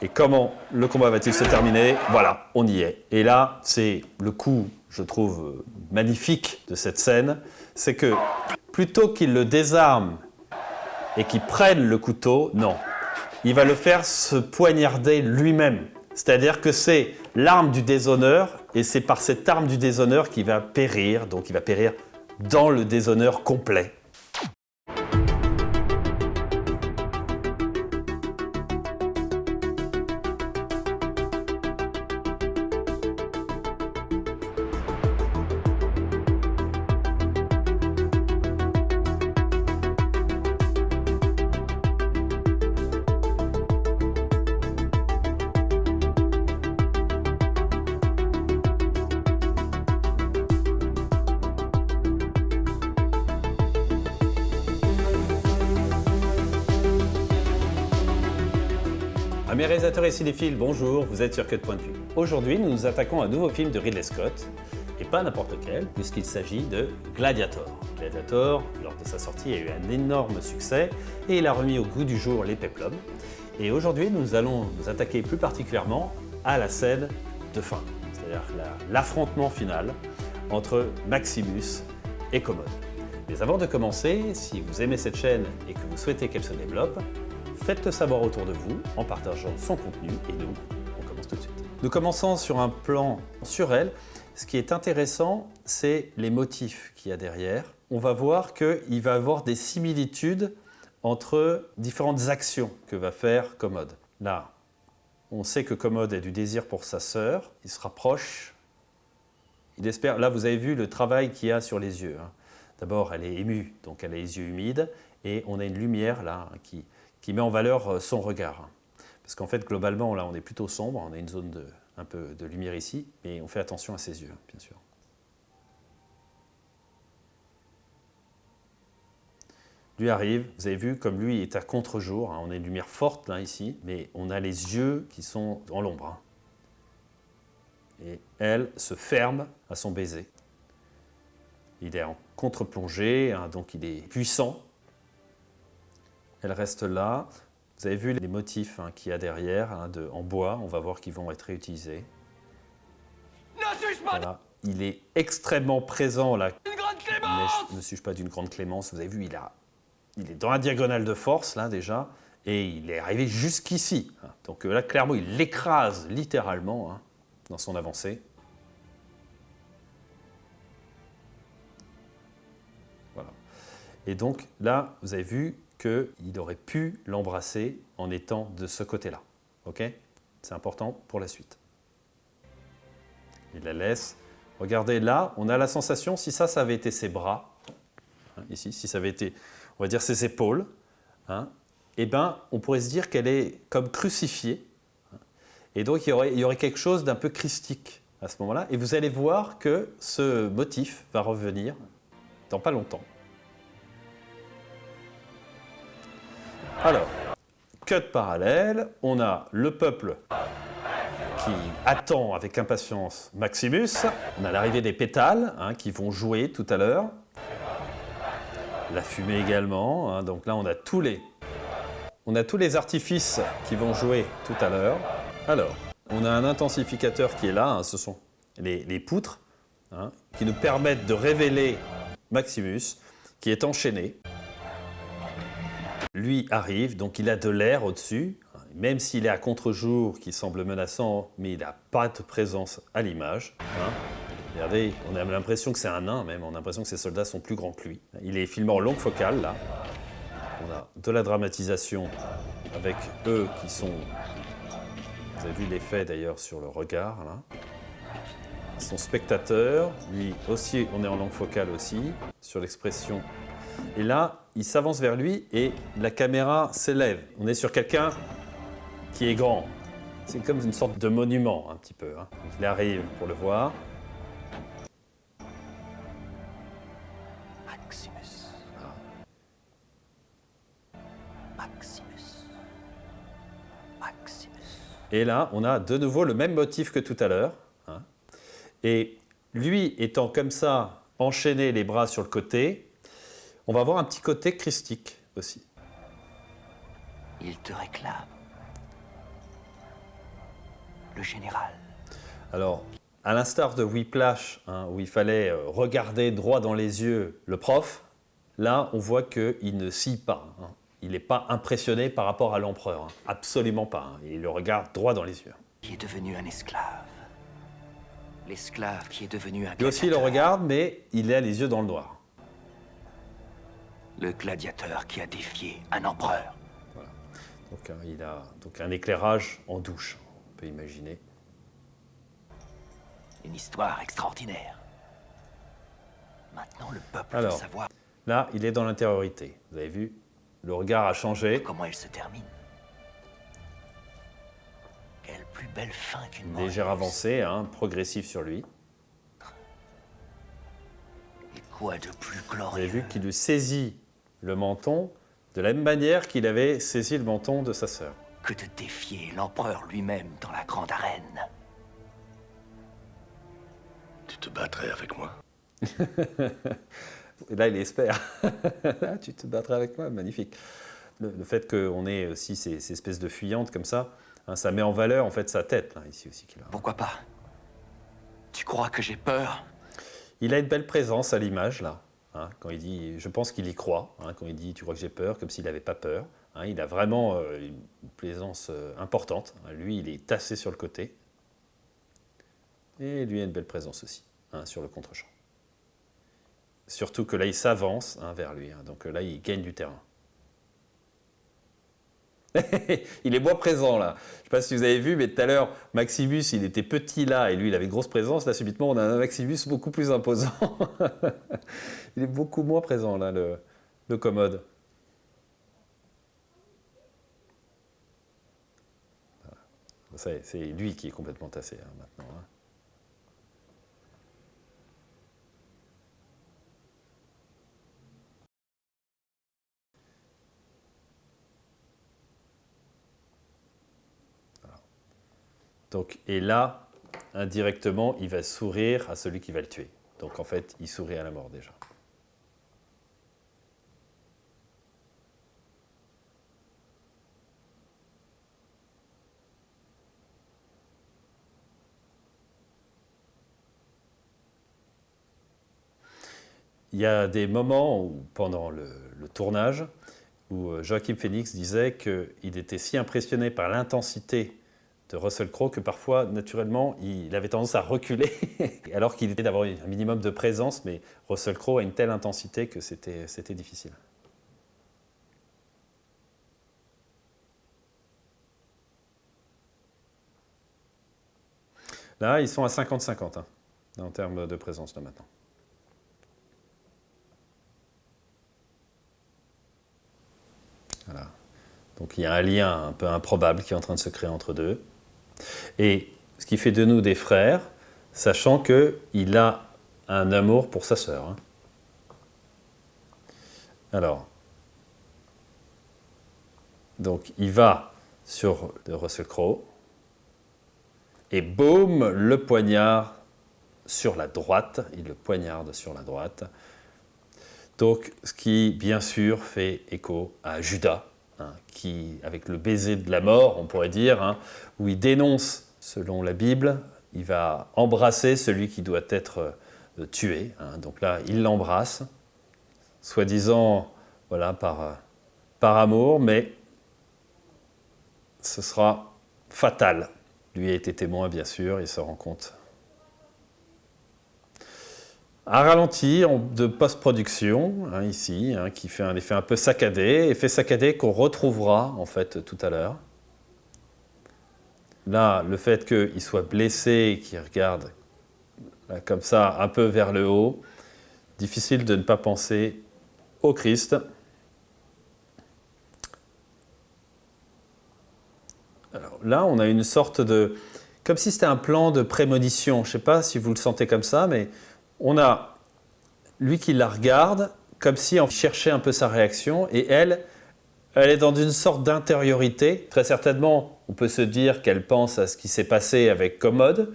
Et comment le combat va-t-il se terminer? Voilà, on y est. Et là, c'est le coup, je trouve, magnifique de cette scène, c'est que plutôt qu'il le désarme et qu'il prenne le couteau, non. Il va le faire se poignarder lui-même. C'est-à-dire que c'est l'arme du déshonneur, et c'est par cette arme du déshonneur qu'il va périr, donc il va périr dans le déshonneur complet. Amis réalisateurs et cinéphiles, bonjour, vous êtes sur Cut Point de Vue. Aujourd'hui, nous nous attaquons à un nouveau film de Ridley Scott, et pas n'importe lequel, puisqu'il s'agit de Gladiator. Gladiator, lors de sa sortie, a eu un énorme succès, et il a remis au goût du jour les péplums. Et aujourd'hui, nous allons nous attaquer plus particulièrement à la scène de fin, c'est-à-dire l'affrontement final entre Maximus et Commode. Mais avant de commencer, si vous aimez cette chaîne et que vous souhaitez qu'elle se développe, faites-le savoir autour de vous en partageant son contenu et nous, on commence tout de suite. Nous commençons sur un plan sur elle. Ce qui est intéressant, c'est les motifs qu'il y a derrière. On va voir qu'il va y avoir des similitudes entre différentes actions que va faire Commode. Là, on sait que Commode a du désir pour sa sœur, il se rapproche, il espère. Là, vous avez vu le travail qu'il y a sur les yeux. D'abord, elle est émue, donc elle a les yeux humides, et on a une lumière là qui met en valeur son regard. Parce qu'en fait, globalement, là, on est plutôt sombre, on a une zone un peu de lumière ici, mais on fait attention à ses yeux, bien sûr. Lui arrive, vous avez vu, comme lui est à contre-jour, on a une lumière forte là, ici, mais on a les yeux qui sont en l'ombre. Et elle se ferme à son baiser. Il est en contre-plongée, donc il est puissant. Elle reste là. Vous avez vu les motifs qu'il y a derrière, en bois. On va voir qu'ils vont être réutilisés. Voilà. Il est extrêmement présent là. Une grande clémence! Ne suis-je pas d'une grande clémence? Vous avez vu, il est dans la diagonale de force là déjà, et il est arrivé jusqu'ici. Donc là, clairement, il l'écrase littéralement dans son avancée. Voilà. Et donc là, vous avez vu qu'il aurait pu l'embrasser en étant de ce côté-là. Ok? C'est important pour la suite. Il la laisse. Regardez là, on a la sensation, si ça avait été ses bras, ici, si ça avait été, on va dire, ses épaules, eh ben, on pourrait se dire qu'elle est comme crucifiée. Et donc, il y aurait quelque chose d'un peu christique à ce moment-là. Et vous allez voir que ce motif va revenir dans pas longtemps. Alors, cut parallèle, on a le peuple qui attend avec impatience Maximus. On a l'arrivée des pétales qui vont jouer tout à l'heure. La fumée également. Donc là, on a tous les artifices qui vont jouer tout à l'heure. Alors, on a un intensificateur qui est là. Ce sont les poutres qui nous permettent de révéler Maximus qui est enchaîné. Lui arrive, donc il a de l'air au-dessus, même s'il est à contre-jour, qui semble menaçant, mais il n'a pas de présence à l'image. Regardez, on a l'impression que c'est un nain même, on a l'impression que ses soldats sont plus grands que lui. Il est filmé en longue focale, là. On a de la dramatisation avec eux qui sont... Vous avez vu l'effet d'ailleurs sur le regard, là. Son spectateur, lui aussi, on est en longue focale aussi, sur l'expression. Et là, il s'avance vers lui et la caméra s'élève. On est sur quelqu'un qui est grand. C'est comme une sorte de monument, un petit peu. Il arrive pour le voir. Maximus. Maximus. Maximus. Et là, on a de nouveau le même motif que tout à l'heure. Et lui étant comme ça, enchaîné les bras sur le côté, on va avoir un petit côté christique aussi. Il te réclame. le général. Alors, à l'instar de Whiplash, hein, où il fallait regarder droit dans les yeux le prof, là, on voit qu'il ne scie pas. Hein. Il n'est pas impressionné par rapport à l'empereur. Hein. Absolument pas. Hein. Il le regarde droit dans les yeux. Qui est devenu un esclave. L'esclave qui est devenu un Lui aussi, il le gladiateur. regarde, mais il a les yeux dans le noir. Le gladiateur qui a défié un empereur. Donc, il a donc un éclairage en douche, on peut imaginer. Une histoire extraordinaire. Maintenant, le peuple Alors. veut savoir Là, il est dans l'intériorité. Vous avez vu, le regard a changé. comment elle se termine. Quelle plus belle fin qu'une mort. Légère avancée, hein, progressive sur lui. Et quoi de plus Vous avez glorieux vu qu'il lui saisit le menton de la même manière qu'il avait saisi le menton de sa sœur. que de défier l'empereur lui-même dans la grande arène. Tu te battrais avec moi? Et là, il espère. Tu te battrais avec moi, magnifique. Le fait qu'on ait aussi ces espèces de fuyantes comme ça, hein, ça met en valeur en fait sa tête, là, ici aussi. Qu'il a. Pourquoi pas? Tu crois que j'ai peur? Il a une belle présence à l'image, là. Hein, quand il dit, je pense qu'il y croit, hein, quand il dit « tu crois que j'ai peur », comme s'il n'avait pas peur. Hein, il a vraiment une plaisance importante. Hein, lui, il est tassé sur le côté. Et lui a une belle présence aussi, hein, sur le contre-champ. Surtout que là, il s'avance hein, vers lui. Hein, donc là, il gagne du terrain. Il est moins présent là. Je ne sais pas si vous avez vu, mais tout à l'heure, Maximus, il était petit là et lui, il avait une grosse présence. Là, subitement, on a un Maximus beaucoup plus imposant. Il est beaucoup moins présent là, le commode. Voilà. C'est lui qui est complètement tassé hein, maintenant. Hein. Donc, et là, indirectement, il va sourire à celui qui va le tuer. Donc en fait, il sourit à la mort déjà. Il y a des moments où, pendant le tournage où Joaquin Phoenix disait qu'il était si impressionné par l'intensité de Russell Crowe que parfois, naturellement, il avait tendance à reculer, alors qu'il était d'avoir un minimum de présence, mais Russell Crowe a une telle intensité que c'était difficile. Là, ils sont à 50-50 hein, en termes de présence, là, maintenant. Voilà. Donc il y a un lien un peu improbable qui est en train de se créer entre deux. Et ce qui fait de nous des frères, sachant qu'il a un amour pour sa sœur. Hein. Alors, donc il va sur Russell Crowe, et boum, le poignard sur la droite, il le poignarde sur la droite. Donc, ce qui, bien sûr, fait écho à Judas, hein, qui, avec le baiser de la mort, on pourrait dire, hein, où il dénonce, selon la Bible, il va embrasser celui qui doit être tué. Hein. Donc là, il l'embrasse, soi-disant, voilà, par amour, mais ce sera fatal. Lui a été témoin, bien sûr, il se rend compte. Un ralenti de post-production, hein, ici, hein, qui fait un effet un peu saccadé, effet saccadé qu'on retrouvera, en fait, tout à l'heure. Là, le fait qu'il soit blessé, qu'il regarde là, comme ça, un peu vers le haut, difficile de ne pas penser au Christ. Alors là, on a une sorte de... Comme si c'était un plan de prémonition. Je ne sais pas si vous le sentez comme ça, mais on a lui qui la regarde, comme si on cherchait un peu sa réaction, et elle est dans une sorte d'intériorité. Très certainement, on peut se dire qu'elle pense à ce qui s'est passé avec Commode,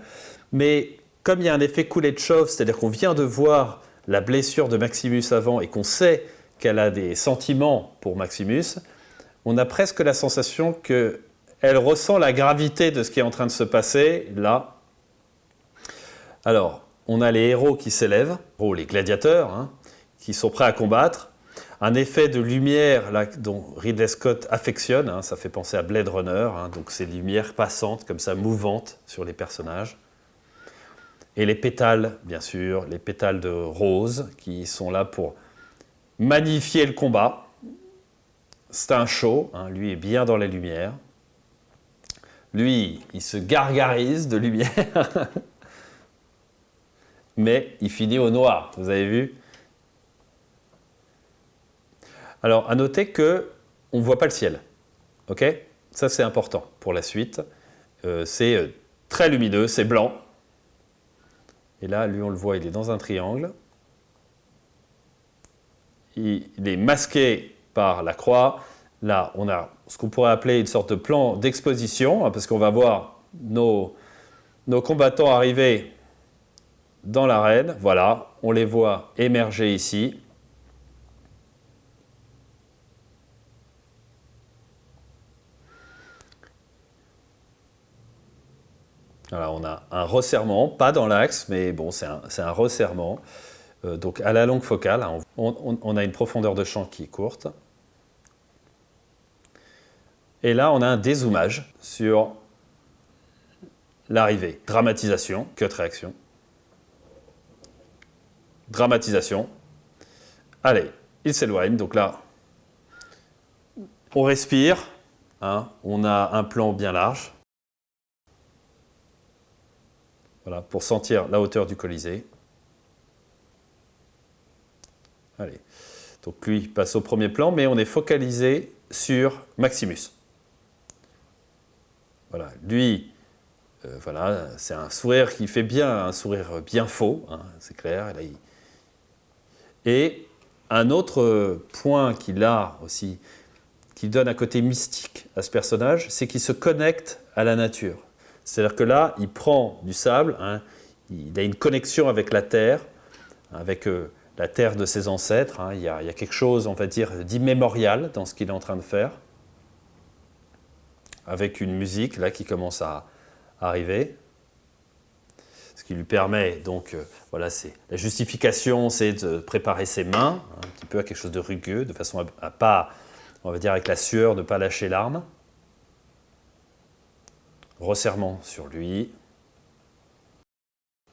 mais comme il y a un effet coulée de chauve, c'est-à-dire qu'on vient de voir la blessure de Maximus avant et qu'on sait qu'elle a des sentiments pour Maximus, on a presque la sensation qu'elle Elle ressent la gravité de ce qui est en train de se passer là. Alors, on a les héros qui s'élèvent, les gladiateurs, hein, qui sont prêts à combattre. Un effet de lumière là, dont Ridley Scott affectionne, hein, ça fait penser à Blade Runner, hein, donc ces lumières passantes, comme ça, mouvantes sur les personnages. Et les pétales, bien sûr, les pétales de rose, qui sont là pour magnifier le combat. C'est un show, hein, lui est bien dans les lumières. Lui, il se gargarise de lumière, mais il finit au noir, vous avez vu? Alors, à noter qu'on ne voit pas le ciel, ok? Ça, c'est important pour la suite. C'est très lumineux, c'est blanc. Et là, lui, on le voit, il est dans un triangle. Il est masqué par la croix. Là, on a ce qu'on pourrait appeler une sorte de plan d'exposition, hein, parce qu'on va voir nos combattants arriver dans l'arène. Voilà, on les voit émerger ici. Alors, on a un resserrement, pas dans l'axe, mais bon, c'est un resserrement. Donc à la longue focale, hein, on a une profondeur de champ qui est courte. Et là, on a un dézoomage sur l'arrivée. Dramatisation, cut réaction. Dramatisation. Allez, il s'éloigne. Donc là, on respire. Hein, on a un plan bien large. Voilà, pour sentir la hauteur du Colisée. Allez, donc lui passe au premier plan, mais on est focalisé sur Maximus. Voilà, lui, voilà, c'est un sourire qui fait bien, un sourire bien faux, hein, c'est clair. Là, Et un autre point qu'il a aussi, qui donne un côté mystique à ce personnage, c'est qu'il se connecte à la nature. C'est-à-dire que là, il prend du sable, hein, il a une connexion avec la terre, avec la terre de ses ancêtres. Hein, il y a quelque chose, on va dire, d'immémorial dans ce qu'il est en train de faire, avec une musique là qui commence à arriver. Ce qui lui permet, donc, voilà, la justification, c'est de préparer ses mains, hein, un petit peu à quelque chose de rugueux, de façon à pas, on va dire avec la sueur, ne pas lâcher l'arme. Resserrement sur lui.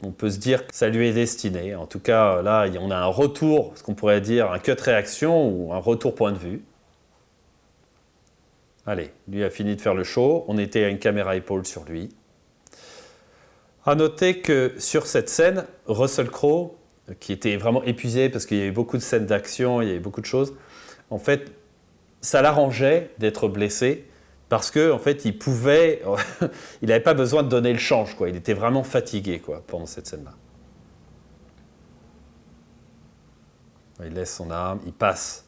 On peut se dire que ça lui est destiné. En tout cas, là, on a un retour, ce qu'on pourrait dire un cut réaction ou un retour point de vue. Allez, lui a fini de faire le show. On était à une caméra épaule sur lui. À noter que sur cette scène, Russell Crowe, qui était vraiment épuisé parce qu'il y avait beaucoup de scènes d'action, il y avait beaucoup de choses, en fait, ça l'arrangeait d'être blessé. Parce qu'en fait, il n'avait pas besoin de donner le change, quoi. Il était vraiment fatigué, quoi, pendant cette scène-là. Il laisse son arme, il passe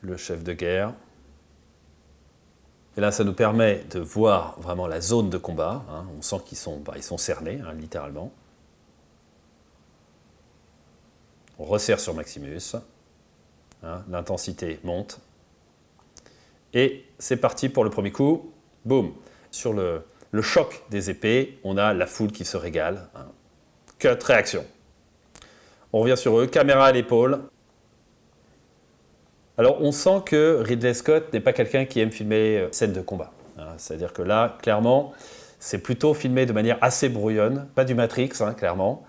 le chef de guerre. Et là, ça nous permet de voir vraiment la zone de combat. Hein. On sent qu'ils sont cernés, hein, littéralement. On resserre sur Maximus. Hein, l'intensité monte. Et c'est parti pour le premier coup. Boum. Sur le choc des épées, on a la foule qui se régale. Hein. Cut, réaction. On revient sur eux, caméra à l'épaule. Alors, on sent que Ridley Scott n'est pas quelqu'un qui aime filmer scènes de combat. Hein. C'est-à-dire que là, clairement, c'est plutôt filmé de manière assez brouillonne. Pas du Matrix, hein, clairement.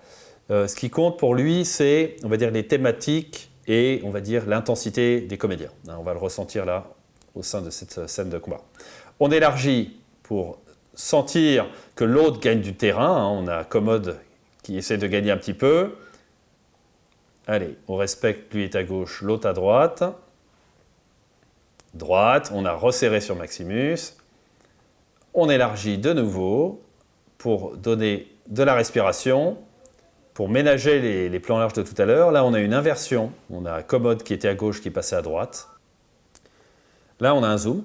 Ce qui compte pour lui, c'est, on va dire, les thématiques et, on va dire, l'intensité des comédiens. Hein, on va le ressentir là, au sein de cette scène de combat. On élargit pour sentir que l'autre gagne du terrain. Hein. On a Commode qui essaie de gagner un petit peu. Allez, on respecte, lui est à gauche, l'autre à droite. Droite, on a resserré sur Maximus. On élargit de nouveau pour donner de la respiration, pour ménager les plans larges de tout à l'heure. Là, on a une inversion. On a Commode qui était à gauche, qui passait à droite. Là, on a un zoom.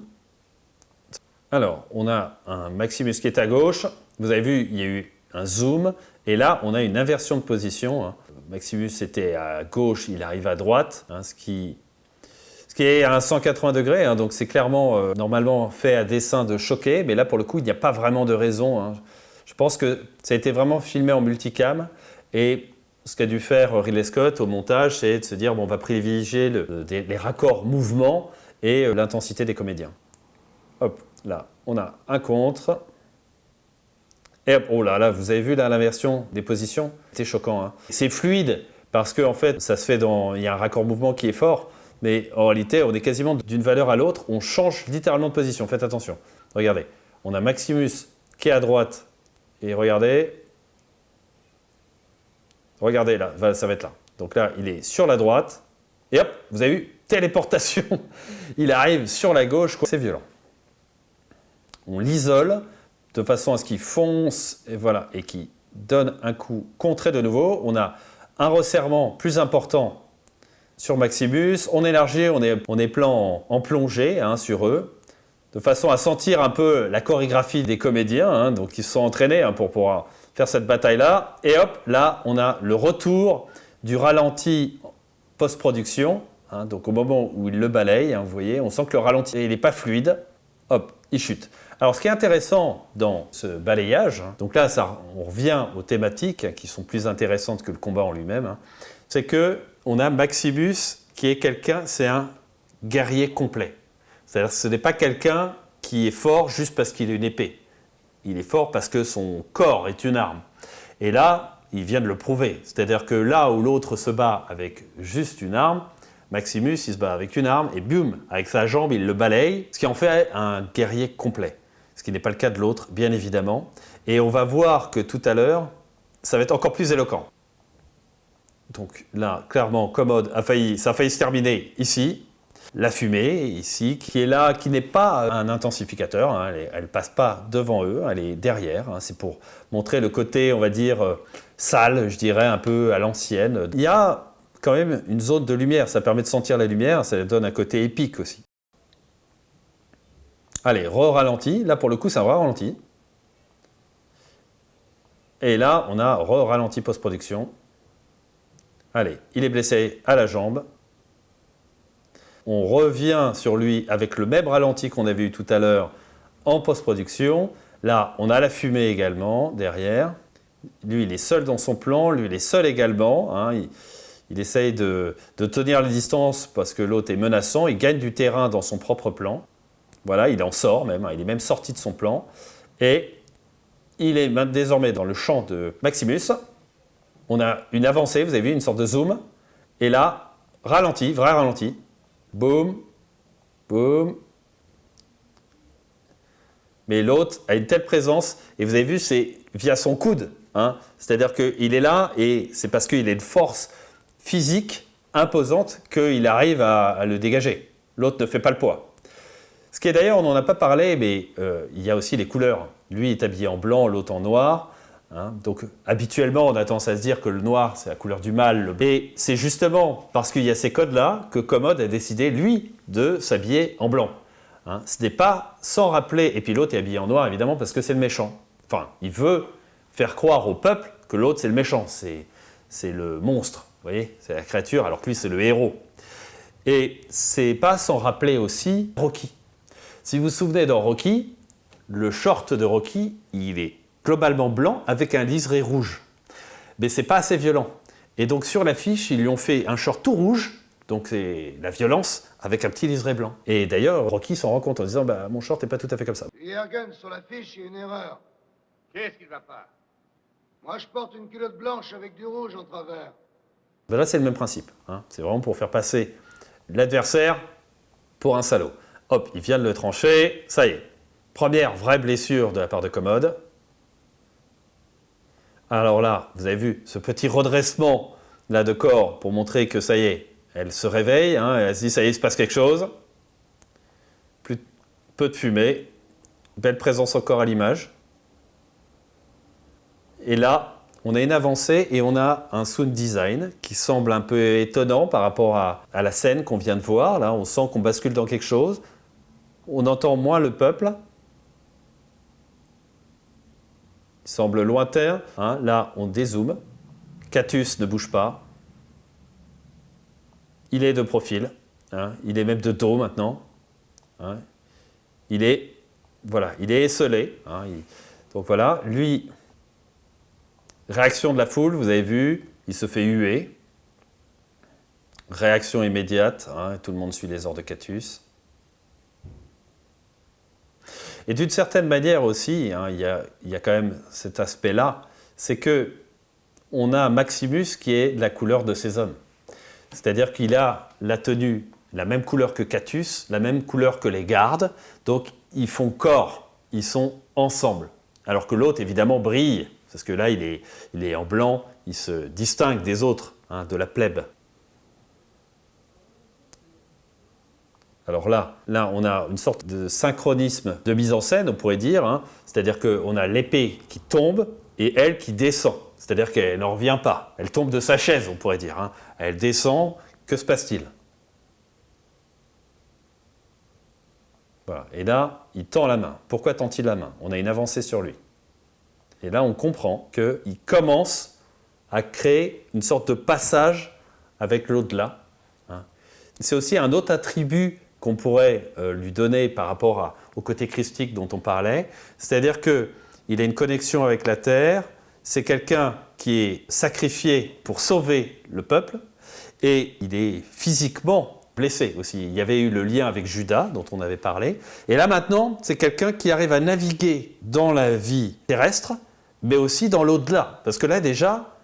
Alors, on a un Maximus qui est à gauche. Vous avez vu, il y a eu un zoom. Et là, on a une inversion de position. Hein. Maximus était à gauche, il arrive à droite. Hein, ce qui qui est à un 180 degrés, hein, donc c'est clairement normalement fait à dessein de choquer, mais là pour le coup il n'y a pas vraiment de raison. Hein. Je pense que ça a été vraiment filmé en multicam et ce qu'a dû faire Ridley Scott au montage, c'est de se dire bon, on va privilégier les raccords mouvements et l'intensité des comédiens. Hop, là, on a un contre. Et hop, oh là là, vous avez vu là l'inversion des positions? C'est choquant. Hein. C'est fluide parce que en fait, ça se fait il y a un raccord mouvement qui est fort, mais en réalité, on est quasiment d'une valeur à l'autre. On change littéralement de position. Faites attention. Regardez, on a Maximus qui est à droite et regardez là, ça va être là. Donc là, il est sur la droite et hop, vous avez eu téléportation. Il arrive sur la gauche. C'est violent. On l'isole de façon à ce qu'il fonce et voilà, et qu'il donne un coup contré de nouveau. On a un resserrement plus important sur Maximus. On élargit, on est plan en plongée hein, sur eux, de façon à sentir un peu la chorégraphie des comédiens, hein, donc ils se sont entraînés hein, pour pouvoir faire cette bataille-là. Et hop, là, on a le retour du ralenti post-production. Hein, donc au moment où il le balaye, hein, vous voyez, on sent que le ralenti n'est pas fluide. Hop, il chute. Alors, ce qui est intéressant dans ce balayage, donc là, on revient aux thématiques qui sont plus intéressantes que le combat en lui-même, hein, c'est qu'on a Maximus qui est quelqu'un, c'est un guerrier complet. C'est-à-dire que ce n'est pas quelqu'un qui est fort juste parce qu'il a une épée. Il est fort parce que son corps est une arme. Et là, il vient de le prouver. C'est-à-dire que là où l'autre se bat avec juste une arme, Maximus, il se bat avec une arme et boum, avec sa jambe, il le balaye, ce qui en fait un guerrier complet. Ce qui n'est pas le cas de l'autre, bien évidemment. Et on va voir que tout à l'heure, ça va être encore plus éloquent. Donc là, clairement, Commode ça a failli se terminer ici. La fumée, ici, qui est là, qui n'est pas un intensificateur, hein, elle ne passe pas devant eux, elle est derrière. Hein, c'est pour montrer le côté, on va dire, sale, je dirais, un peu à l'ancienne. Il y a quand même une zone de lumière, ça permet de sentir la lumière, ça donne un côté épique aussi. Allez, re-ralenti. Là, pour le coup, c'est un re-ralenti. Et là, on a re-ralenti post-production. Allez, il est blessé à la jambe. On revient sur lui avec le même ralenti qu'on avait eu tout à l'heure en post-production. Là, on a la fumée également derrière. Lui, il est seul dans son plan. Lui, il est seul également. Hein. Il essaye de tenir les distances parce que l'autre est menaçant. Il gagne du terrain dans son propre plan. Voilà, il en sort même, il est même sorti de son plan. Et il est désormais dans le champ de Maximus. On a une avancée, vous avez vu, une sorte de zoom. Et là, ralenti, vrai ralenti. Boum, boum. Mais l'autre a une telle présence, et vous avez vu, c'est via son coude. Hein. C'est-à-dire qu'il est là, et c'est parce qu'il a une force physique imposante qu'il arrive à le dégager. L'autre ne fait pas le poids. Ce qui est d'ailleurs, on n'en a pas parlé, mais il y a aussi les couleurs. Lui est habillé en blanc, l'autre en noir. Hein. Donc habituellement, on a tendance à se dire que le noir, c'est la couleur du mal. Et c'est justement parce qu'il y a ces codes-là que Commode a décidé, lui, de s'habiller en blanc. Hein. Ce n'est pas sans rappeler, et puis l'autre est habillé en noir, évidemment, parce que c'est le méchant. Enfin, il veut faire croire au peuple que l'autre, c'est le méchant. C'est le monstre, vous voyez, c'est la créature, alors que lui, c'est le héros. Et c'est pas sans rappeler aussi Rocky. Si vous vous souvenez dans Rocky, le short de Rocky, il est globalement blanc avec un liseré rouge. Mais c'est pas assez violent. Et donc sur l'affiche, ils lui ont fait un short tout rouge, donc c'est la violence, avec un petit liseré blanc. Et d'ailleurs, Rocky s'en rend compte en disant bah, « mon short n'est pas tout à fait comme ça ». Jürgen, sur l'affiche, il y a une erreur. Qu'est-ce qui ne va pas? Moi, je porte une culotte blanche avec du rouge en travers. Ben là, c'est le même principe. Hein. C'est vraiment pour faire passer l'adversaire pour un salaud. Hop, il vient de le trancher, ça y est. Première vraie blessure de la part de Commode. Alors là, vous avez vu ce petit redressement là, de corps pour montrer que ça y est, elle se réveille, hein, elle se dit ça y est, il se passe quelque chose. Peu de fumée, belle présence encore à l'image. Et là, on a une avancée et on a un sound design qui semble un peu étonnant par rapport à la scène qu'on vient de voir. Là, on sent qu'on bascule dans quelque chose. On entend moins le peuple. Il semble lointain. Hein. Là, on dézoome. Catus ne bouge pas. Il est de profil. hein, il est même de dos maintenant. Hein, il est esselé. Hein, donc voilà, lui, réaction de la foule, vous avez vu, il se fait huer. Réaction immédiate, hein, tout le monde suit les ordres de Catius. Et d'une certaine manière aussi, hein, il y a quand même cet aspect-là, c'est que on a Maximus qui est de la couleur de ces hommes. C'est-à-dire qu'il a la tenue, la même couleur que Catius, la même couleur que les gardes, donc ils font corps, ils sont ensemble. Alors que l'autre, évidemment, brille, parce que là, il est en blanc, il se distingue des autres, hein, de la plèbe. Alors là, on a une sorte de synchronisme de mise en scène, on pourrait dire, hein, c'est-à-dire qu'on a l'épée qui tombe et elle qui descend, c'est-à-dire qu'elle n'en revient pas, elle tombe de sa chaise, on pourrait dire, hein. Elle descend, que se passe-t-il? Voilà. Et là, il tend la main. Pourquoi tend-il la main? On a une avancée sur lui. Et là, on comprend qu'il commence à créer une sorte de passage avec l'au-delà. Hein. C'est aussi un autre attribut qu'on pourrait lui donner par rapport au côté christique dont on parlait, c'est-à-dire qu'il a une connexion avec la terre, c'est quelqu'un qui est sacrifié pour sauver le peuple, et il est physiquement blessé aussi. Il y avait eu le lien avec Judas dont on avait parlé, et là maintenant, c'est quelqu'un qui arrive à naviguer dans la vie terrestre, mais aussi dans l'au-delà, parce que là déjà,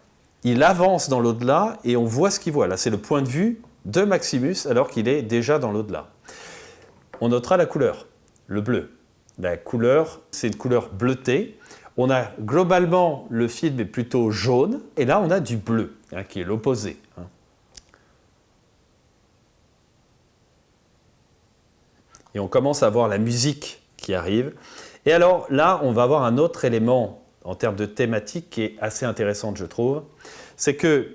il avance dans l'au-delà et on voit ce qu'il voit. Là, c'est le point de vue de Maximus alors qu'il est déjà dans l'au-delà. On notera la couleur, le bleu. La couleur, c'est une couleur bleutée. On a globalement, le film est plutôt jaune, et là on a du bleu, hein, qui est l'opposé. Hein. Et on commence à voir la musique qui arrive. Et alors là, on va avoir un autre élément en termes de thématique qui est assez intéressante, je trouve. C'est que,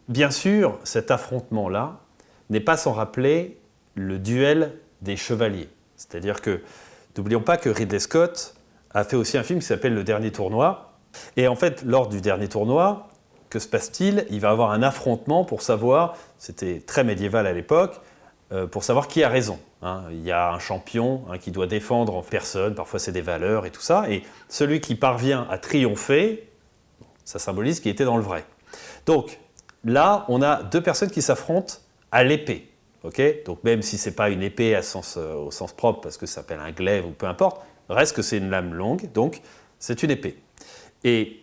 bien sûr, cet affrontement-là n'est pas sans rappeler le duel des chevaliers. C'est-à-dire que, n'oublions pas que Ridley Scott a fait aussi un film qui s'appelle Le Dernier Tournoi. Et en fait, lors du dernier tournoi, que se passe-t-il? Il va avoir un affrontement pour savoir, c'était très médiéval à l'époque, pour savoir qui a raison. Hein. Il y a un champion, hein, qui doit défendre en personne, parfois c'est des valeurs et tout ça, et celui qui parvient à triompher, ça symbolise qu'il était dans le vrai. Donc là, on a deux personnes qui s'affrontent à l'épée. Okay, donc même si ce n'est pas une épée au sens propre, parce que ça s'appelle un glaive ou peu importe, reste que c'est une lame longue, donc c'est une épée. Et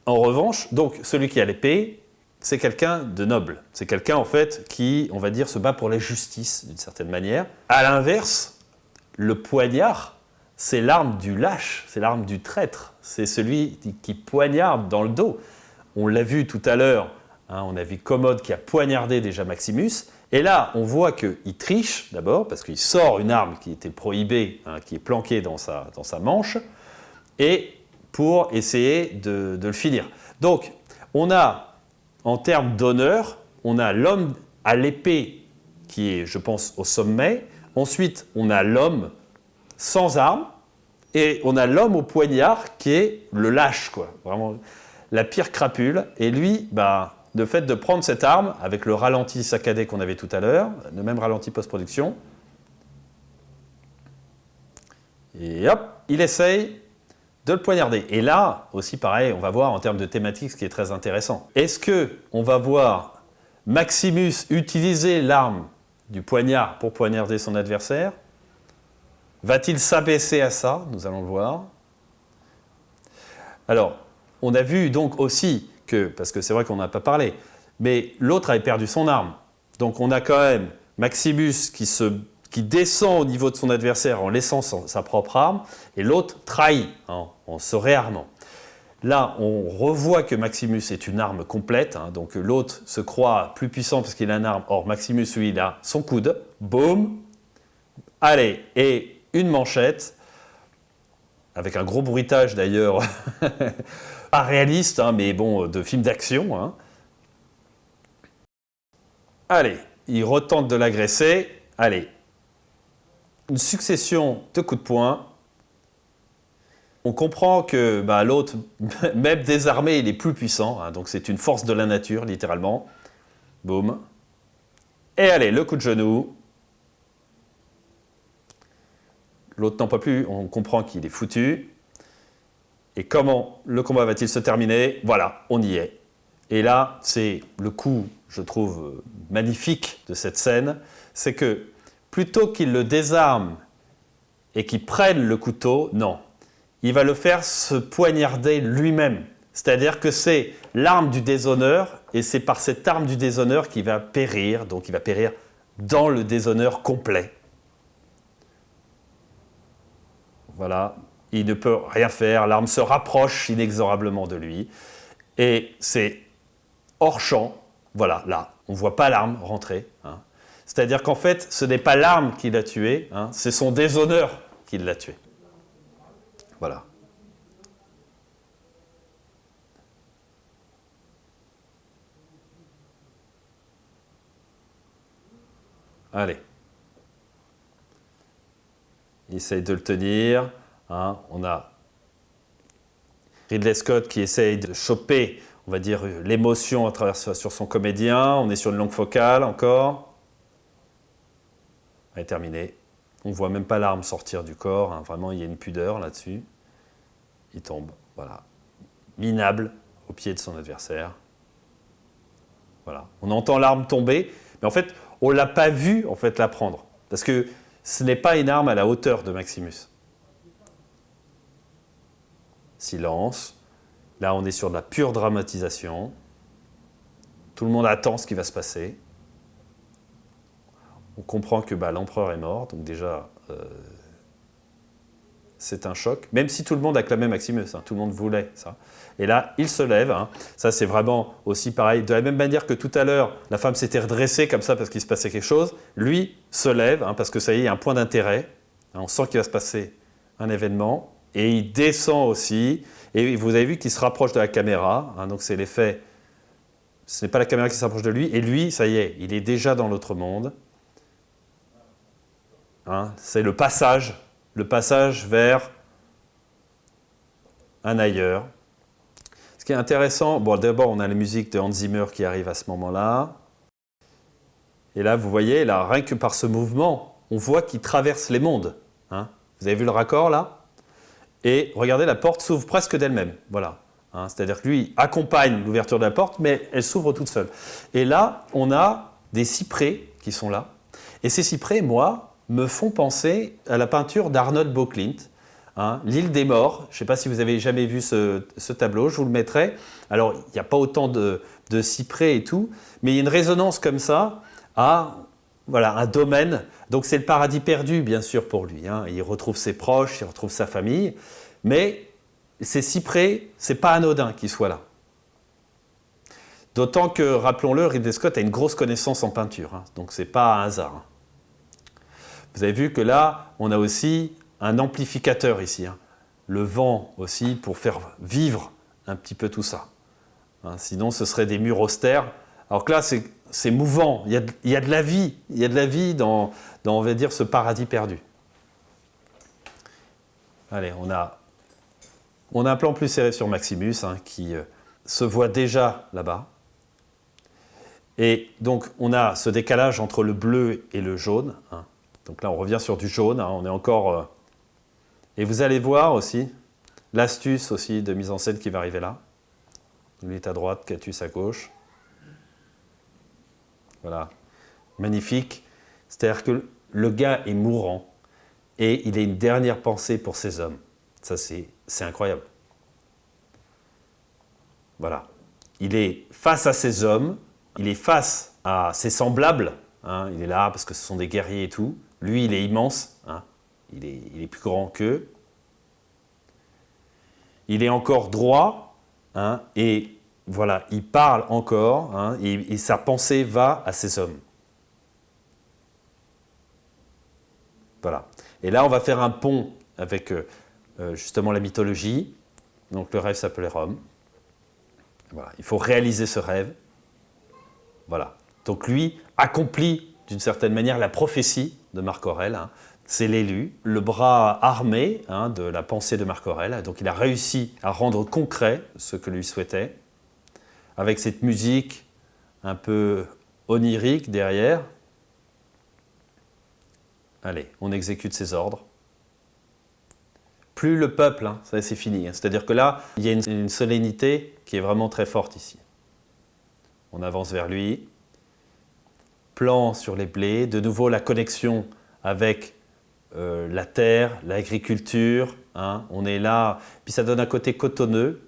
en revanche, donc celui qui a l'épée, c'est quelqu'un de noble. C'est quelqu'un en fait qui, on va dire, se bat pour la justice d'une certaine manière. À l'inverse, le poignard, c'est l'arme du lâche, c'est l'arme du traître. C'est celui qui poignarde dans le dos. On l'a vu tout à l'heure, hein, on a vu Commode qui a poignardé déjà Maximus. Et là, on voit qu'il triche d'abord, parce qu'il sort une arme qui était prohibée, hein, qui est planquée dans sa manche, et pour essayer de le finir. Donc, on a, en termes d'honneur, on a l'homme à l'épée qui est, je pense, au sommet. Ensuite, on a l'homme sans arme, et on a l'homme au poignard qui est le lâche, quoi. Vraiment la pire crapule. Et lui, le fait de prendre cette arme, avec le ralenti saccadé qu'on avait tout à l'heure, le même ralenti post-production, et hop, il essaye de le poignarder. Et là, aussi pareil, on va voir en termes de thématique ce qui est très intéressant. Est-ce qu'on va voir Maximus utiliser l'arme du poignard pour poignarder son adversaire? Va-t-il s'abaisser à ça? Nous allons le voir. Alors, on a vu donc aussi que, parce que c'est vrai qu'on n'a pas parlé, mais l'autre avait perdu son arme. Donc on a quand même Maximus qui descend au niveau de son adversaire en laissant sa propre arme, et l'autre trahit, hein, en se réarmant. Là, on revoit que Maximus est une arme complète, hein, donc l'autre se croit plus puissant parce qu'il a une arme. Or, Maximus, lui, il a son coude, boum, allez, et une manchette, avec un gros bruitage d'ailleurs, pas réaliste, hein, mais bon, de film d'action. Hein. Allez, il retente de l'agresser, allez, une succession de coups de poing. On comprend que l'autre, même désarmé, il est plus puissant, hein, donc c'est une force de la nature, littéralement. Boum. Et allez, le coup de genou. L'autre n'en peut plus, on comprend qu'il est foutu. Et comment le combat va-t-il se terminer? Voilà, on y est. Et là, c'est le coup, je trouve, magnifique de cette scène, c'est que plutôt qu'il le désarme et qu'il prenne le couteau, non, il va le faire se poignarder lui-même. C'est-à-dire que c'est l'arme du déshonneur, et c'est par cette arme du déshonneur qu'il va périr, donc il va périr dans le déshonneur complet. Voilà, il ne peut rien faire, l'arme se rapproche inexorablement de lui, et c'est hors champ, voilà, là, on ne voit pas l'arme rentrer. Hein. C'est-à-dire qu'en fait, ce n'est pas l'arme qui l'a tué, hein, c'est son déshonneur qui l'a tué. Voilà. Allez. Il essaye de le tenir. Hein. On a Ridley Scott qui essaye de choper, on va dire, l'émotion à travers sur son comédien. On est sur une longue focale encore. Elle est terminée. On ne voit même pas l'arme sortir du corps. Hein. Vraiment, il y a une pudeur là-dessus. Il tombe. Voilà. Minable au pied de son adversaire. Voilà. On entend l'arme tomber, mais en fait, on ne l'a pas vu en fait, la prendre. Parce que ce n'est pas une arme à la hauteur de Maximus. Silence. Là, on est sur de la pure dramatisation. Tout le monde attend ce qui va se passer. On comprend que l'empereur est mort, donc déjà, c'est un choc. Même si tout le monde acclamait Maximus, hein, tout le monde voulait ça. Et là, il se lève. Hein. Ça, c'est vraiment aussi pareil. De la même manière que tout à l'heure, la femme s'était redressée comme ça parce qu'il se passait quelque chose. Lui se lève, hein, parce que ça y est, il y a un point d'intérêt. Hein, on sent qu'il va se passer un événement. Et il descend aussi. Et vous avez vu qu'il se rapproche de la caméra. Hein, donc c'est l'effet. Ce n'est pas la caméra qui s'approche de lui. Et lui, ça y est, il est déjà dans l'autre monde. Hein, c'est le passage vers un ailleurs. Ce qui est intéressant, bon, d'abord on a la musique de Hans Zimmer qui arrive à ce moment-là. Et là, vous voyez, là, rien que par ce mouvement, on voit qu'il traverse les mondes. Hein. Vous avez vu le raccord là? Et regardez, la porte s'ouvre presque d'elle-même. Voilà. Hein, c'est-à-dire que lui accompagne l'ouverture de la porte, mais elle s'ouvre toute seule. Et là, on a des cyprès qui sont là. Et ces cyprès, moi, me font penser à la peinture d'Arnold Böcklint, hein, L'île des morts. Je ne sais pas si vous avez jamais vu ce tableau, je vous le mettrai. Alors, il n'y a pas autant de cyprès et tout, mais il y a une résonance comme ça à voilà, un domaine. Donc, c'est le paradis perdu, bien sûr, pour lui. Hein. Il retrouve ses proches, il retrouve sa famille, mais ces cyprès, ce n'est pas anodin qu'ils soient là. D'autant que, rappelons-le, Ridley Scott a une grosse connaissance en peinture, hein, donc ce n'est pas un hasard. Hein. Vous avez vu que là, on a aussi un amplificateur ici. Hein. Le vent aussi pour faire vivre un petit peu tout ça. Hein, sinon, ce serait des murs austères. Alors que là, c'est mouvant. Il y a de la vie. Il y a de la vie dans, on va dire, ce paradis perdu. Allez, on a un plan plus serré sur Maximus hein, qui se voit déjà là-bas. Et donc, on a ce décalage entre le bleu et le jaune. Hein. Donc là, on revient sur du jaune, hein, on est encore... Et vous allez voir aussi l'astuce aussi de mise en scène qui va arriver là. Lui est à droite, Catuus à gauche. Voilà, magnifique. C'est-à-dire que le gars est mourant et il a une dernière pensée pour ses hommes. Ça, c'est incroyable. Voilà. Il est face à ses hommes, il est face à ses semblables. Hein, il est là parce que ce sont des guerriers et tout. Lui, il est immense, hein. Il est plus grand qu'eux. Il est encore droit, hein, et voilà, il parle encore, hein, et sa pensée va à ses hommes. Voilà. Et là, on va faire un pont avec justement la mythologie. Donc, le rêve s'appelait Rome. Voilà. Il faut réaliser ce rêve. Voilà. Donc, lui accomplit d'une certaine manière la prophétie de Marc Aurèle. Hein. C'est l'élu, le bras armé hein, de la pensée de Marc Aurèle. Donc il a réussi à rendre concret ce que lui souhaitait, avec cette musique un peu onirique derrière. allez, on exécute ses ordres. Plus le peuple, hein, ça c'est fini. Hein. C'est-à-dire que là, il y a une solennité qui est vraiment très forte ici. On avance vers lui. Plan sur les blés. De nouveau, la connexion avec la terre, l'agriculture. Hein. On est là. Puis ça donne un côté cotonneux.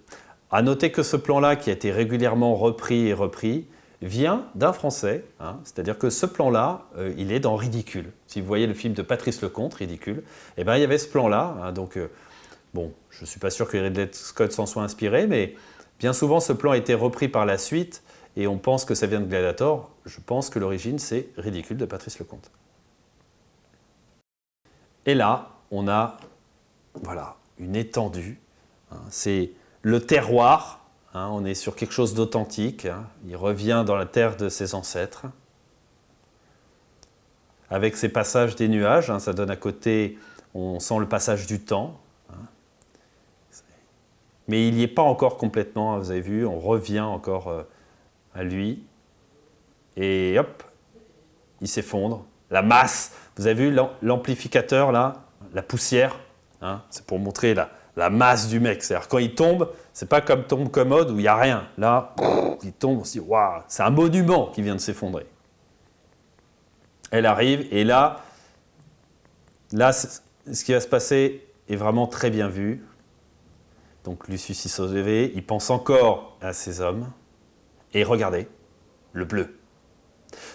À noter que ce plan-là, qui a été régulièrement repris et repris, vient d'un Français. Hein. C'est-à-dire que ce plan-là, il est dans Ridicule. Si vous voyez le film de Patrice Lecomte, Ridicule, eh ben, il y avait ce plan-là. Hein. Donc, bon, je ne suis pas sûr que Ridley Scott s'en soit inspiré, mais bien souvent, ce plan a été repris par la suite et on pense que ça vient de Gladiator. Je pense que l'origine, c'est Ridicule de Patrice Lecomte. Et là, on a voilà, une étendue. Hein. C'est le terroir. Hein. On est sur quelque chose d'authentique. Hein. Il revient dans la terre de ses ancêtres. Avec ces passages des nuages, hein, ça donne à côté, on sent le passage du temps. Hein. Mais il n'y est pas encore complètement, vous avez vu, on revient encore à lui. Et hop, il s'effondre. La masse, vous avez vu l'amplificateur là, la poussière, hein, c'est pour montrer la masse du mec. C'est-à-dire quand il tombe, c'est pas comme tombe commode où il n'y a rien. Là, il tombe, on se dit, waouh, c'est un monument qui vient de s'effondrer. Elle arrive et là, ce qui va se passer est vraiment très bien vu. Donc Lucius il s'est levé, il pense encore à ces hommes. Et regardez, le bleu.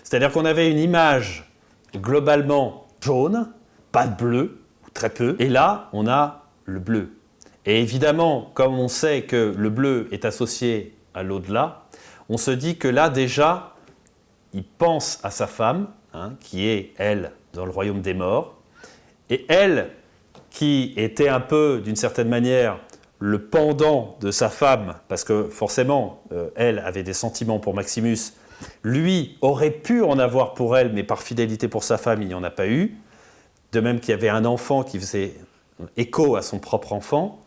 C'est-à-dire qu'on avait une image globalement jaune, pas de bleu, ou très peu. Et là, on a le bleu. Et évidemment, comme on sait que le bleu est associé à l'au-delà, on se dit que là déjà, il pense à sa femme, hein, qui est, elle, dans le royaume des morts. Et elle, qui était un peu, d'une certaine manière, le pendant de sa femme, parce que forcément, elle avait des sentiments pour Maximus, lui aurait pu en avoir pour elle, mais par fidélité pour sa femme, il n'y en a pas eu. De même qu'il y avait un enfant qui faisait écho à son propre enfant.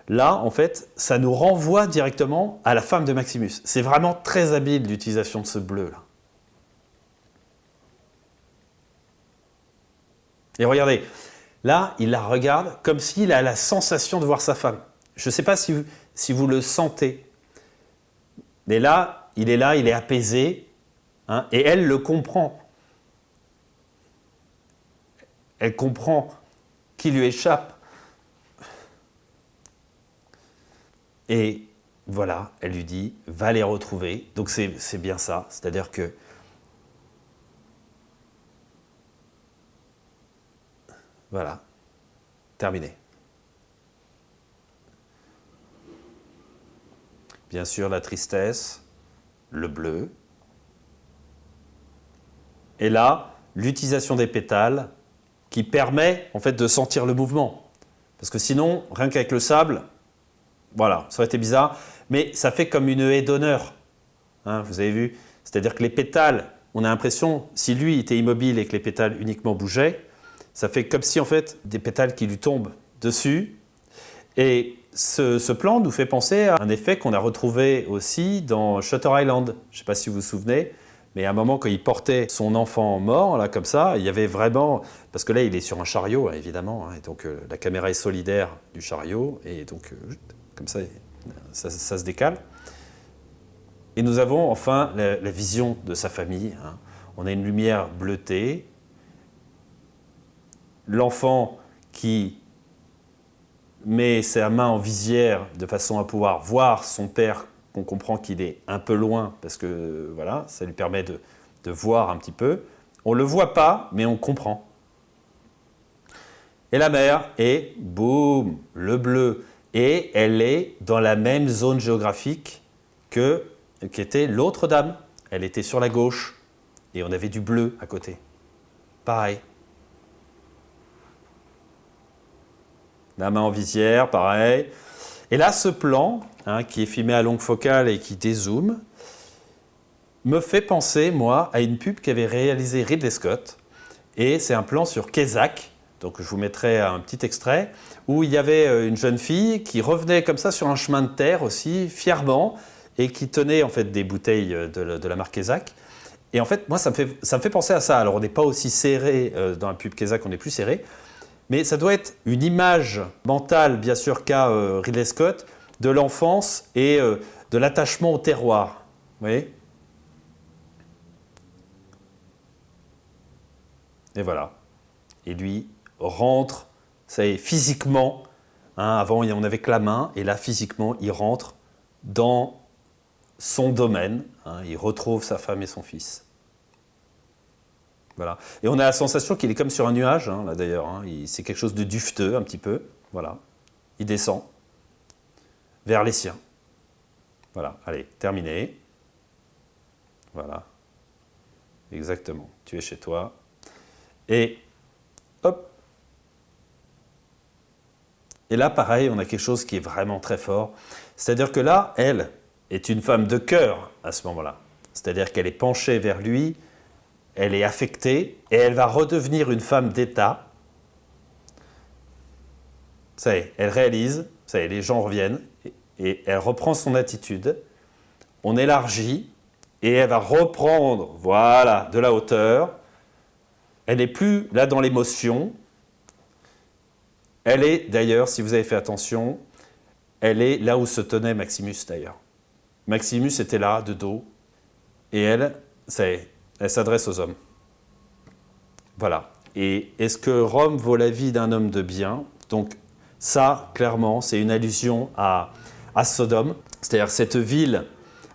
Là, en fait, ça nous renvoie directement à la femme de Maximus. C'est vraiment très habile l'utilisation de ce bleu-là. Et regardez, là, il la regarde comme s'il a la sensation de voir sa femme. Je ne sais pas si vous le sentez, mais là, il est apaisé, hein, et elle le comprend. Elle comprend qu'il lui échappe. Et voilà, elle lui dit, va les retrouver. Donc c'est bien ça, c'est-à-dire que voilà, terminé. Bien sûr, la tristesse, le bleu. Et là, l'utilisation des pétales qui permet en fait de sentir le mouvement. Parce que sinon, rien qu'avec le sable, voilà, ça aurait été bizarre. Mais ça fait comme une haie d'honneur. Hein, vous avez vu? C'est-à-dire que les pétales, on a l'impression, si lui était immobile et que les pétales uniquement bougeaient, ça fait comme si en fait des pétales qui lui tombent dessus. Et ce plan nous fait penser à un effet qu'on a retrouvé aussi dans Shutter Island. Je ne sais pas si vous vous souvenez, mais à un moment, quand il portait son enfant mort, là, comme ça, il y avait vraiment... Parce que là, il est sur un chariot, hein, évidemment, hein, et donc la caméra est solidaire du chariot, et donc, comme ça, ça se décale. Et nous avons enfin la vision de sa famille. Hein. On a une lumière bleutée. L'enfant qui met sa main en visière de façon à pouvoir voir son père, qu'on comprend qu'il est un peu loin, parce que voilà, ça lui permet de voir un petit peu. On ne le voit pas, mais on comprend. Et la mère est, boum, le bleu. Et elle est dans la même zone géographique qu'était l'autre dame. Elle était sur la gauche, et on avait du bleu à côté. Pareil. La main en visière, pareil. Et là, ce plan, hein, qui est filmé à longue focale et qui dézoome, me fait penser, moi, à une pub qu'avait réalisée Ridley Scott. Et c'est un plan sur Kezak, donc je vous mettrai un petit extrait, où il y avait une jeune fille qui revenait comme ça sur un chemin de terre aussi, fièrement, et qui tenait en fait des bouteilles de la marque Kezak. Et en fait, moi, ça me fait penser à ça. Alors, on n'est pas aussi serré dans la pub Kézak, on est plus serré. Mais ça doit être une image mentale, bien sûr, qu'a Ridley Scott, de l'enfance et de l'attachement au terroir. Vous voyez ? Et voilà. Et lui rentre, ça y est, physiquement. Hein, avant, on n'avait que la main. Et là, physiquement, il rentre dans son domaine. Hein, il retrouve sa femme et son fils. Voilà. Et on a la sensation qu'il est comme sur un nuage, hein, là d'ailleurs. Hein. C'est quelque chose de dufteux, un petit peu. Voilà. Il descend vers les siens. Voilà. Allez, terminé. Voilà. Exactement. Tu es chez toi. Et hop. Et là, pareil, on a quelque chose qui est vraiment très fort. C'est-à-dire que là, elle est une femme de cœur à ce moment-là. C'est-à-dire qu'elle est penchée vers lui. Elle est affectée et elle va redevenir une femme d'État. Ça y est, elle réalise, ça y est, les gens reviennent et elle reprend son attitude. On élargit et elle va reprendre, voilà, de la hauteur. Elle n'est plus là dans l'émotion. Elle est d'ailleurs, si vous avez fait attention, elle est là où se tenait Maximus d'ailleurs. Maximus était là, de dos, et elle, ça y est, elle s'adresse aux hommes. Voilà. Et est-ce que Rome vaut la vie d'un homme de bien ? Donc ça, clairement, c'est une allusion à Sodome. C'est-à-dire cette ville,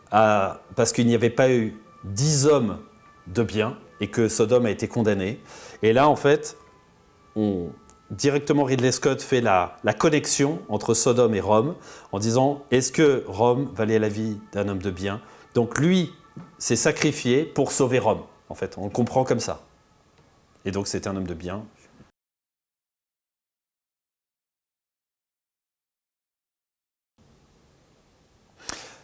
parce qu'il n'y avait pas eu 10 hommes de bien et que Sodome a été condamné. Et là, en fait, directement Ridley Scott fait la connexion entre Sodome et Rome en disant, est-ce que Rome valait la vie d'un homme de bien ? Donc lui s'est sacrifié pour sauver Rome. En fait, on le comprend comme ça. Et donc, c'était un homme de bien.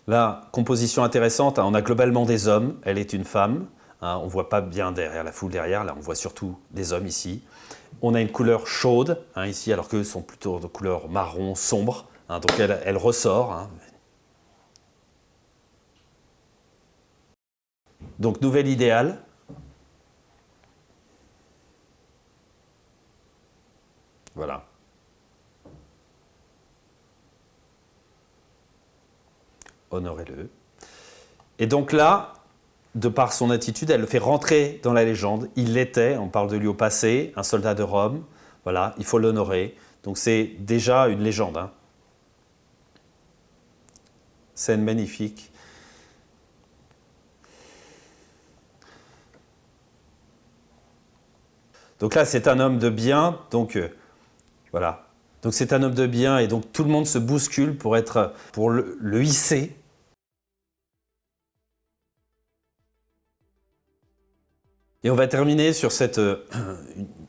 Là, composition intéressante, hein, on a globalement des hommes, elle est une femme. Hein, on ne voit pas bien derrière la foule derrière, là on voit surtout des hommes ici. On a une couleur chaude hein, ici, alors qu'eux sont plutôt de couleur marron sombre. Hein, donc elle ressort. Hein. Donc, nouvel idéal. Voilà. Honorez-le. Et donc là, de par son attitude, elle le fait rentrer dans la légende. Il l'était, on parle de lui au passé, un soldat de Rome. Voilà, il faut l'honorer. Donc c'est déjà une légende. Hein. Scène magnifique. Donc là, c'est un homme de bien, donc voilà. Donc c'est un homme de bien et donc tout le monde se bouscule pour le hisser. Et on va terminer sur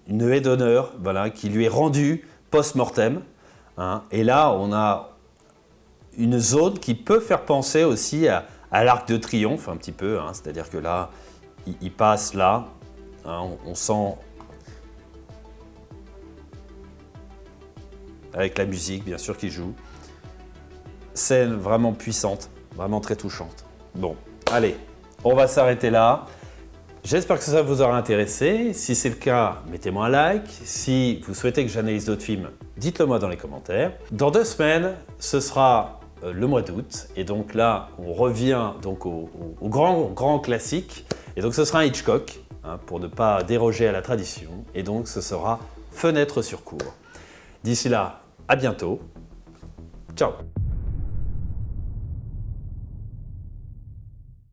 une haie d'honneur, voilà, qui lui est rendue post-mortem. Hein. Et là, on a une zone qui peut faire penser aussi à l'Arc de Triomphe un petit peu. Hein. C'est-à-dire que là, il passe là. Hein, on sent avec la musique, bien sûr, qui joue. Scène vraiment puissante, vraiment très touchante. Bon, allez, on va s'arrêter là. J'espère que ça vous aura intéressé. Si c'est le cas, mettez-moi un like. Si vous souhaitez que j'analyse d'autres films, dites-le moi dans les commentaires. Dans 2 semaines, ce sera le mois d'août. Et donc là, on revient donc au grand classique. Et donc ce sera un Hitchcock, hein, pour ne pas déroger à la tradition. Et donc ce sera Fenêtre sur cour. D'ici là, à bientôt. Ciao.